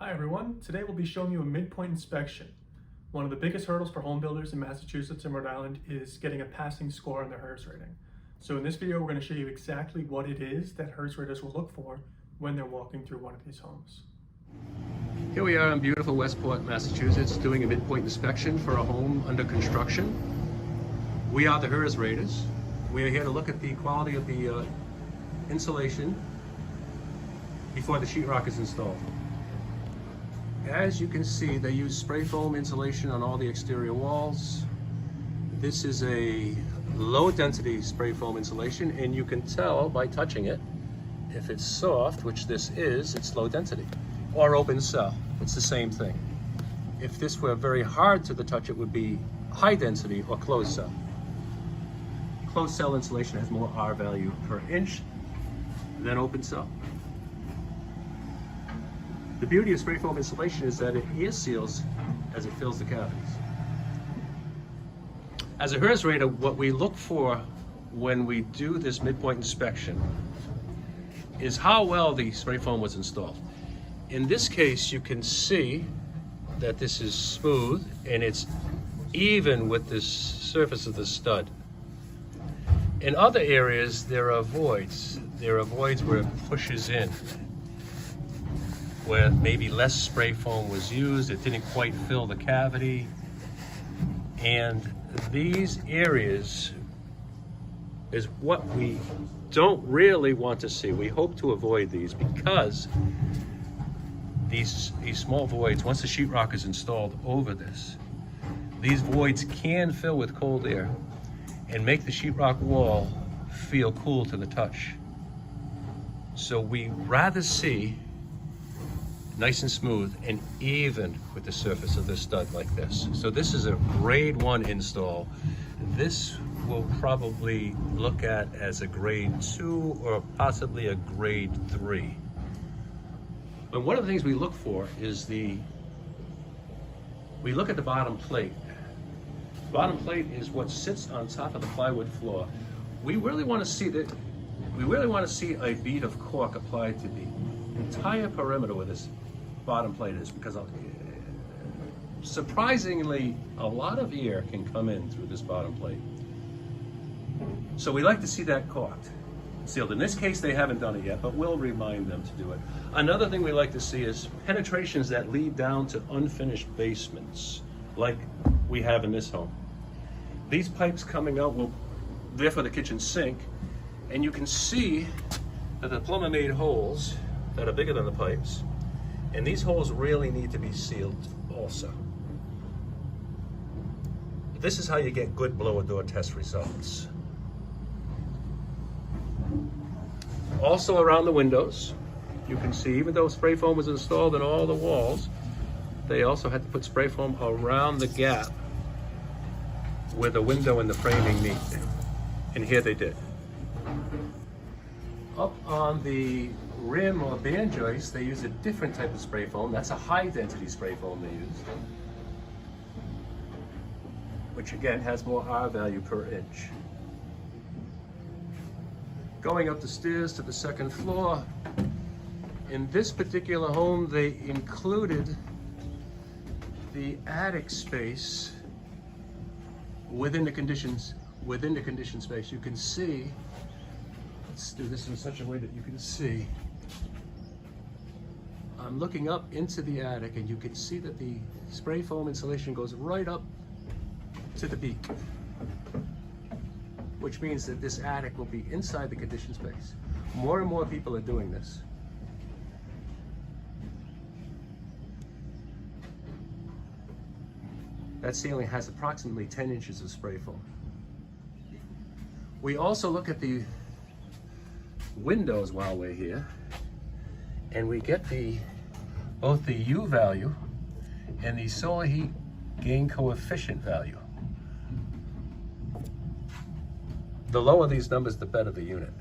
Hi everyone, today we'll be showing you a midpoint inspection. One of the biggest hurdles for home builders in Massachusetts and Rhode Island is getting a passing score on their HERS rating. So in this video we're going to show you exactly what it is that HERS raters will look for when they're walking through one of these homes. Here we are in beautiful Westport, Massachusetts, doing a midpoint inspection for a home under construction. We are the HERS raters. We are here to look at the quality of the insulation before the sheetrock is installed. As you can see, they use spray foam insulation on all the exterior walls. This is a low density spray foam insulation, and you can tell by touching it, if it's soft, which this is, it's low density, or open cell, it's the same thing. If this were very hard to the touch, it would be high density or closed cell. Closed cell insulation has more R value per inch than open cell. The beauty of spray foam insulation is that it air seals as it fills the cavities. As a HERS rater, what we look for when we do this midpoint inspection is how well the spray foam was installed. In this case, you can see that this is smooth and it's even with the surface of the stud. In other areas, there are voids. There are voids where it pushes in, where maybe less spray foam was used, it didn't quite fill the cavity. And these areas is what we don't really want to see. We hope to avoid these because these small voids, once the sheetrock is installed over this, these voids can fill with cold air and make the sheetrock wall feel cool to the touch. So we rather see nice and smooth and even with the surface of the stud like this. So this is a grade 1 install. This we'll probably look at as a grade 2 or possibly a grade 3. But one of the things we look for is we look at the bottom plate. The bottom plate is what sits on top of the plywood floor. We really want to see a bead of cork applied to the entire perimeter where this bottom plate is, because surprisingly a lot of air can come in through this bottom plate. So we like to see that corked, sealed. In this case they haven't done it yet, but we'll remind them to do it. Another thing we like to see is penetrations that lead down to unfinished basements, like we have in this home. These pipes coming out they're for the kitchen sink, and you can see that the plumber made holes that are bigger than the pipes, and these holes really need to be sealed also. This is how you get good blower door test results. Also around the windows, you can see, even though spray foam was installed in all the walls, they also had to put spray foam around the gap where the window and the framing meet. And here they did. Up on the rim or band joist, they use a different type of spray foam. That's a high density spray foam they used, which again has more R value per inch. Going up the stairs to the second floor, in this particular home they included the attic space within the condition space. You can see, let's do this in such a way that you can see. I'm looking up into the attic and you can see that the spray foam insulation goes right up to the beak, which means that this attic will be inside the condition space. More and more people are doing this. That ceiling has approximately 10 inches of spray foam. We also look at the windows while we're here, and we get both the U value and the solar heat gain coefficient value. The lower these numbers, the better the unit.